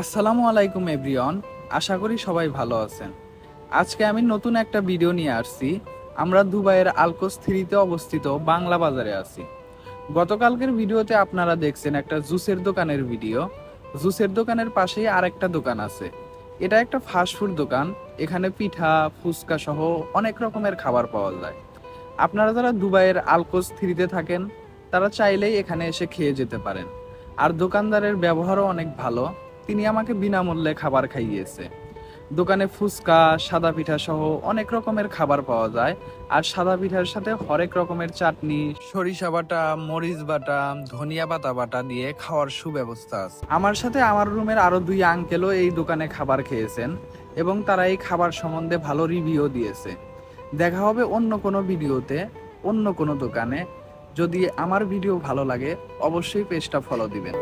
আসসালামু আলাইকুম এভরিওয়ান। আশা করি সবাই ভালো আছেন। আজকে আমি নতুন একটা ভিডিও নিয়ে আসছি। আমরা দুবাইয়ের আলকোস 3-তে অবস্থিত বাংলা বাজারে আছি। গতকালকের ভিডিওতে আপনারা দেখছেন একটা জুসের দোকানের ভিডিও। জুসের দোকানের পাশেই আরেকটা দোকান আছে। এটা একটা ফাস্টফুড দোকান। এখানে পিঠা, ফুচকা সহ অনেক রকমের খাবার পাওয়া যায়। আপনারা যারা দুবাইয়ের আলকোস 3-তে থাকেন তারা চাইলেই এখানে এসে খেয়ে যেতে পারেন। আর দোকানদারের ব্যবহারও অনেক ভালো। তিনি আমাকে বিনামূল্যে খাবার খাইয়েছে। দোকানে ফুচকা, সাদা পিঠা সহ অনেক রকমের খাবার পাওয়া যায়। আর সাদা পিঠার সাথে হরেক রকমের চাটনি, সরিষা বাটা, মরিচ বাটা, ধনিয়া পাতা বাটা দিয়ে খাওয়ার সুব্যবস্থা আছে। আমার সাথে আমার রুমের আরো 2 আঙ্কেলও এই দোকানে খাবার খেয়েছেন এবং তারা এই খাবার সম্বন্ধে ভালো রিভিউ দিয়েছে। দেখা হবে অন্য কোনো ভিডিওতে, অন্য কোনো দোকানে। যদি আমার ভিডিও ভালো লাগে অবশ্যই পেজটা ফলো দিবেন।